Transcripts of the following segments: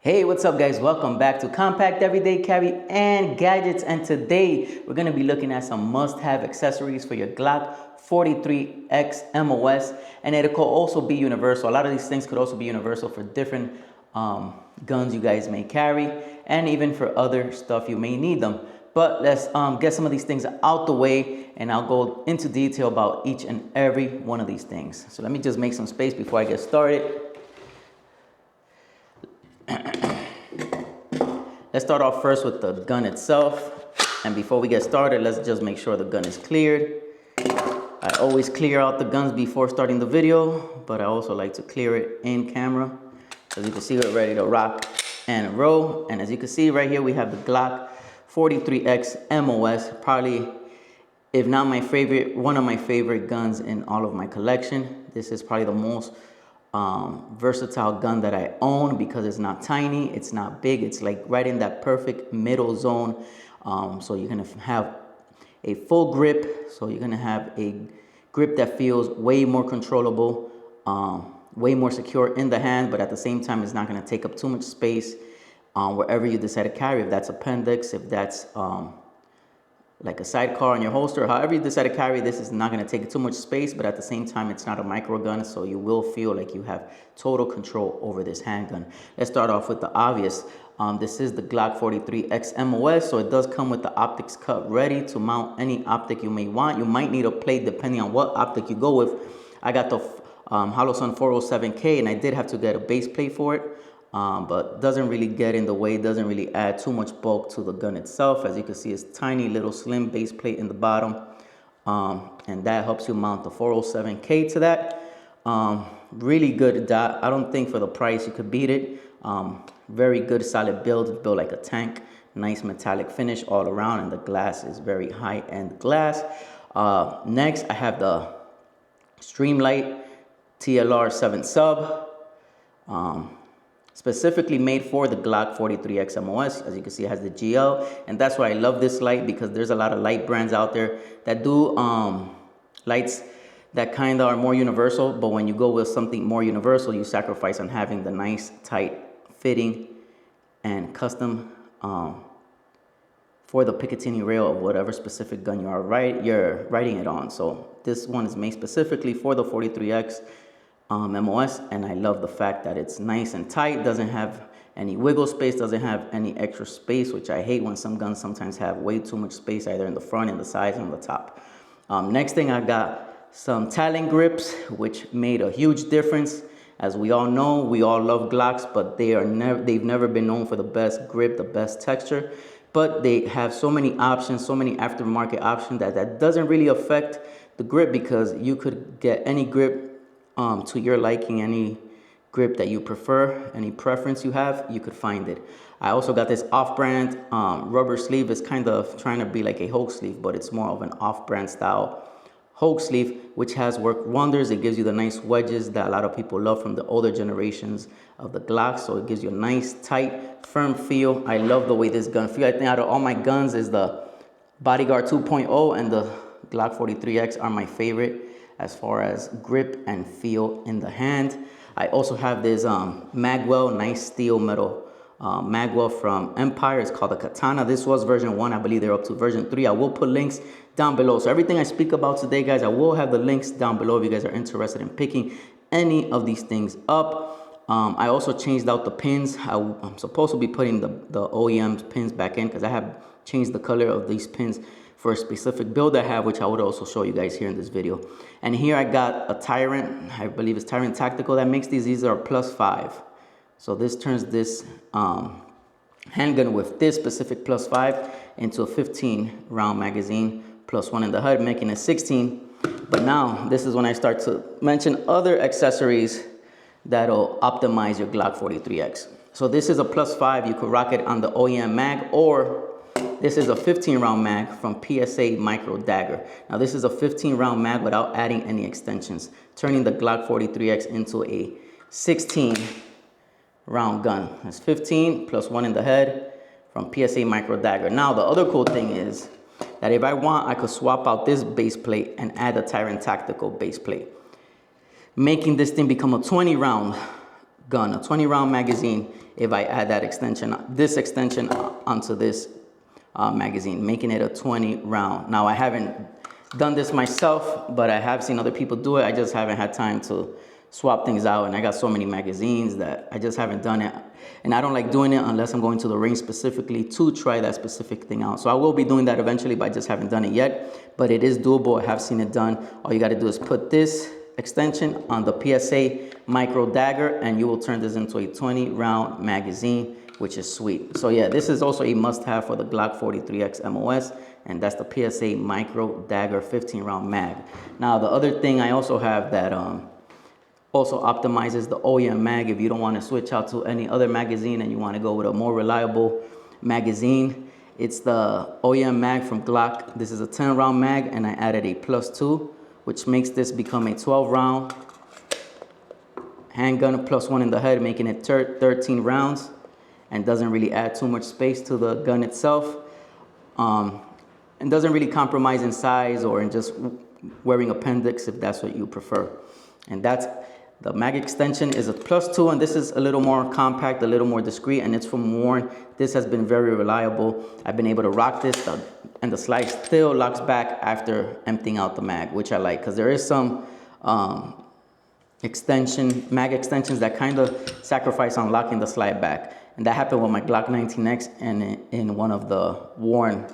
Hey, what's up guys? Welcome back to Compact Everyday Carry and Gadgets, and today we're going to be looking at some must-have accessories for your Glock 43X Mos, and it could also be universal. A lot of these things could also be universal for different guns you guys may carry, and even for other stuff you may need them. But let's get some of these things out the way, and I'll go into detail about each and every one of these things. So let me just make some space before I get started. Let's start off first with the gun itself. And before we get started, let's just make sure the gun is cleared. I always clear out the guns before starting the video, but I also like to clear it in camera. As you can see, we're ready to rock and roll. And as you can see right here, we have the Glock 43X Mos, probably, if not my favorite, one of my favorite guns in all of my collection. This is probably the most versatile gun that I own because it's not tiny, it's not big, it's like right in that perfect middle zone. So you're gonna have a full grip, so you're gonna have a grip that feels way more controllable, way more secure in the hand, but at the same time it's not gonna take up too much space wherever you decide to carry, if that's appendix, if that's like a sidecar on your holster, however you decide to carry, this is not going to take too much space, but at the same time, it's not a micro gun, so you will feel like you have total control over this handgun. Let's start off with the obvious. This is the Glock 43X Mos, so it does come with the optics cut ready to mount any optic you may want. You might need a plate depending on what optic you go with. I got the Holosun 407K, and I did have to get a base plate for it. But doesn't really get in the way, doesn't really add too much bulk to the gun itself. As you can see, it's tiny little slim base plate in the bottom, and that helps you mount the 407K to that. Really good dot. I don't think for the price you could beat it. Very good solid build. It's built like a tank. Nice metallic finish all around, and the glass is very high-end glass. Next, I have the Streamlight TLR 7 sub. Specifically made for the Glock 43X Mos. As you can see, it has the GL, and that's why I love this light, because there's a lot of light brands out there that do lights that kind of are more universal, but when you go with something more universal, you sacrifice on having the nice, tight fitting and custom for the Picatinny rail of whatever specific gun you're writing it on. So this one is made specifically for the 43X Mos, and I love the fact that it's nice and tight, doesn't have any wiggle space, doesn't have any extra space, which I hate when some guns sometimes have way too much space, either in the front, in the sides, and on the top. Next thing, I got some Talon grips, which made a huge difference. As we all know, we all love Glocks, but they've never been known for the best grip, the best texture. But they have so many options, so many aftermarket options that doesn't really affect the grip, because you could get any grip to your liking, any grip that you prefer, any preference you have, you could find it. I also got this off-brand rubber sleeve. It's kind of trying to be like a Hulk sleeve, but it's more of an off-brand style Hulk sleeve, which has worked wonders. It gives you the nice wedges that a lot of people love from the older generations of the Glocks. So it gives you a nice, tight, firm feel. I love the way this gun feels. I think out of all my guns is the Bodyguard 2.0 and the Glock 43X are my favorite as far as grip and feel in the hand. I also have this magwell, nice steel metal magwell from Empire. It's called the Katana. This was version 1. I believe they're up to version 3. I will put links down below. So everything I speak about today, guys, I will have the links down below if you guys are interested in picking any of these things up. I also changed out the pins. I'm supposed to be putting the OEM pins back in, because I have changed the color of these pins for a specific build I have, which I would also show you guys here in this video. And here I got a Tyrant, I believe it's Tyrant Tactical that makes these. These are +5. So this turns this handgun with this specific +5 into a 15 round magazine, +1 in the HUD, making it 16. But now this is when I start to mention other accessories that'll optimize your Glock 43X. So this is a +5. You could rock it on the OEM mag, or this is a 15 round mag from PSA Micro Dagger. Now this is a 15 round mag without adding any extensions, turning the Glock 43X into a 16 round gun. That's 15 +1 in the head from PSA Micro Dagger. Now the other cool thing is that if I want, I could swap out this base plate and add a Tyrant Tactical base plate, making this thing become a 20 round gun, a 20 round magazine, if I add that extension, this extension onto this magazine, making it a 20 round. Now I haven't done this myself, but I have seen other people do it. I just haven't had time to swap things out, and I got so many magazines that I just haven't done it. And I don't like doing it unless I'm going to the range specifically to try that specific thing out. So I will be doing that eventually, but I just haven't done it yet. But it is doable. I have seen it done. All you got to do is put this extension on the PSA micro dagger, and you will turn this into a 20 round magazine, which is sweet. So yeah, this is also a must-have for the Glock 43X Mos, and that's the PSA micro dagger 15 round mag. Now the other thing I also have that also optimizes the OEM mag. If you don't want to switch out to any other magazine and you want to go with a more reliable magazine, it's the OEM mag from Glock. This is a 10 round mag, and I added a +2, which makes this become a 12 round handgun +1 in the head, making it 13 rounds, and doesn't really add too much space to the gun itself, and doesn't really compromise in size or in just wearing appendix if that's what you prefer. And that's the mag extension is a +2, and this is a little more compact, a little more discreet, and it's from Warren. This has been very reliable. I've been able to rock this, and the slide still locks back after emptying out the mag, which I like, because there is some mag extensions that kind of sacrifice on locking the slide back. And that happened with my Glock 19X and in one of the Warren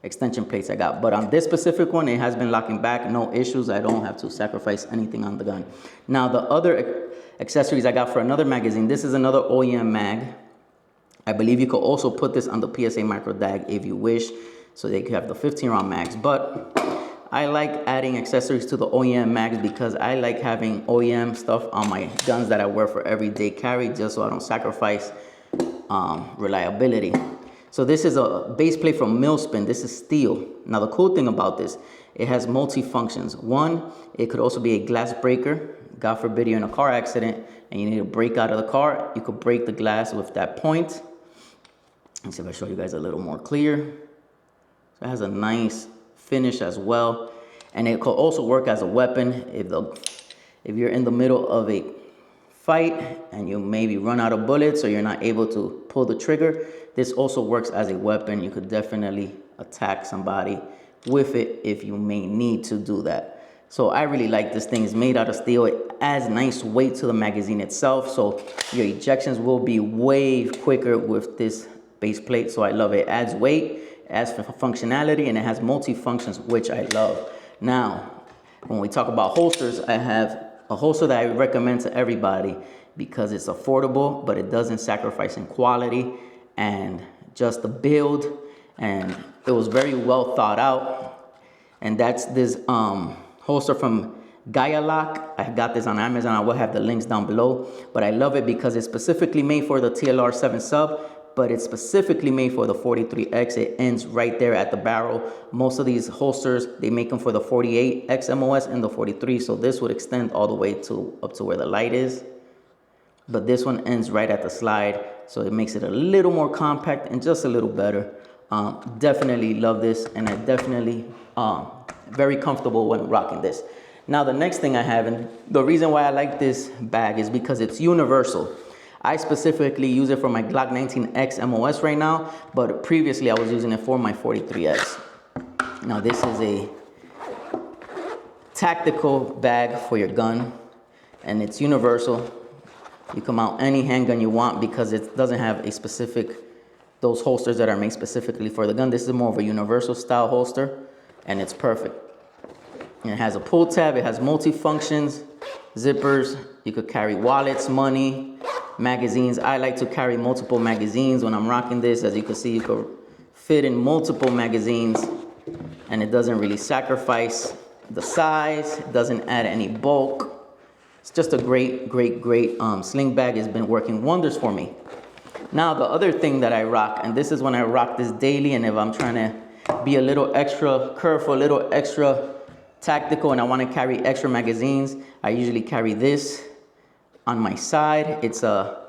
extension plates I got. But on this specific one, it has been locking back, no issues. I don't have to sacrifice anything on the gun. Now the other accessories I got for another magazine, this is another OEM mag. I believe you could also put this on the PSA micro dag if you wish, so they could have the 15 round mags. But I like adding accessories to the OEM mags because I like having OEM stuff on my guns that I wear for everyday carry, just so I don't sacrifice reliability. So this is a base plate from Millspin. This is steel. Now the cool thing about this, it has multi-functions. One, it could also be a glass breaker. God forbid you're in a car accident and you need to break out of the car. You could break the glass with that point. Let's see if I show you guys a little more clear. So it has a nice finish as well. And it could also work as a weapon if you're in the middle of a fight and you maybe run out of bullets or you're not able to pull the trigger. This also works as a weapon. You could definitely attack somebody with it if you may need to do that. So I really like this thing. It's made out of steel. It adds nice weight to the magazine itself, so your ejections will be way quicker with this base plate. So I love it. It adds weight, adds functionality, and it has multi-functions, which I love. Now, when we talk about holsters, I have a holster that I recommend to everybody because it's affordable, but it doesn't sacrifice in quality and just the build, and it was very well thought out. And that's this holster from Lock. I got this on Amazon. I will have the links down below, but I love it because it's specifically made for the TLR 7 sub, but it's specifically made for the 43X. It ends right there at the barrel. Most of these holsters, they make them for the 48X Mos and the 43, so this would extend all the way up to where the light is. But this one ends right at the slide, so it makes it a little more compact and just a little better. Definitely love this, and I definitely very comfortable when rocking this. Now the next thing I have, and the reason why I like this bag is because it's universal. I specifically use it for my Glock 19X Mos right now, but previously I was using it for my 43X. Now this is a tactical bag for your gun, and it's universal. You can mount any handgun you want because it doesn't have a specific, those holsters that are made specifically for the gun. This is more of a universal style holster, and it's perfect. And it has a pull tab, it has multi-functions, zippers. You could carry wallets, money, magazines. I like to carry multiple magazines when I'm rocking this. As you can see, you could fit in multiple magazines, and it doesn't really sacrifice the size. It doesn't add any bulk. It's just a great sling bag. It's been working wonders for me. Now the other thing that I rock, and this is when I rock this daily, and if I'm trying to be a little extra careful, a little extra tactical, and I want to carry extra magazines, I usually carry this on my side. It's a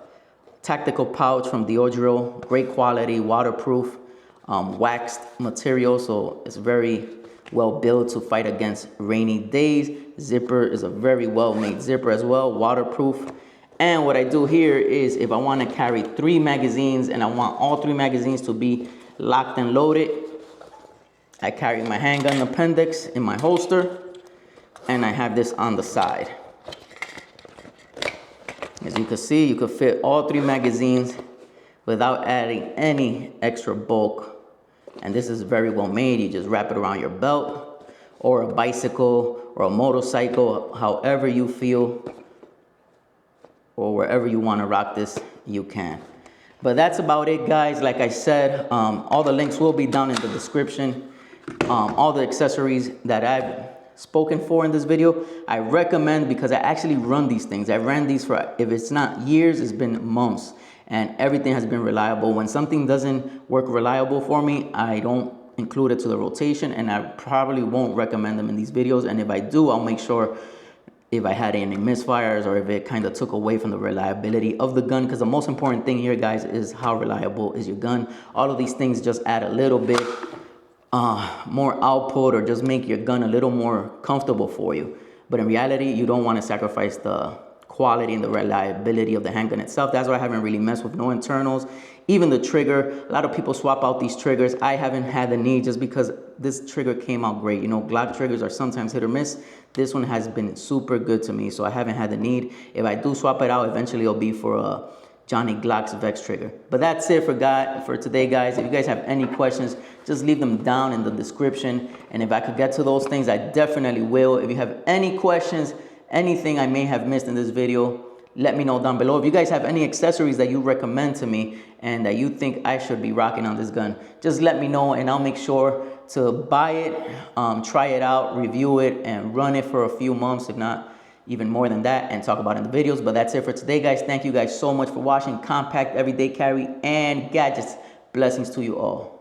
tactical pouch from Diogeo, great quality, waterproof, waxed material, so it's very well built to fight against rainy days. Zipper is a very well made zipper as well, waterproof, And what I do here is if I want to carry 3 magazines and I want all 3 magazines to be locked and loaded, I carry my handgun appendix in my holster and I have this on the side. As you can see, you can fit all 3 magazines without adding any extra bulk. And this is very well made. You just wrap it around your belt or a bicycle or a motorcycle, however you feel, or wherever you want to rock this, you can. But that's about it, guys. Like I said, all the links will be down in the description. All the accessories that I've spoken for in this video, I recommend, because I actually run these things. I ran these for, if it's not years, it's been months, and everything has been reliable. When something doesn't work reliable for me, I don't include it to the rotation, and I probably won't recommend them in these videos. And if I do, I'll make sure if I had any misfires or if it kind of took away from the reliability of the gun, because the most important thing here, guys, is how reliable is your gun. All of these things just add a little bit more output or just make your gun a little more comfortable for you. But in reality, you don't want to sacrifice the quality and the reliability of the handgun itself. That's why I haven't really messed with no internals. Even the trigger, a lot of people swap out these triggers. I haven't had the need just because this trigger came out great. You know, Glock triggers are sometimes hit or miss. This one has been super good to me, so I haven't had the need. If I do swap it out, eventually it'll be for a Johnny Glock's Vex trigger. But that's it for today, guys. If you guys have any questions, just leave them down in the description. And if I could get to those things, I definitely will. If you have any questions, anything I may have missed in this video, let me know down below. If you guys have any accessories that you recommend to me and that you think I should be rocking on this gun, just let me know and I'll make sure to buy it, try it out, review it, and run it for a few months, if not even more than that, and talk about it in the videos. But that's it for today, guys. Thank you guys so much for watching Compact Everyday Carry and Gadgets. Blessings to you all.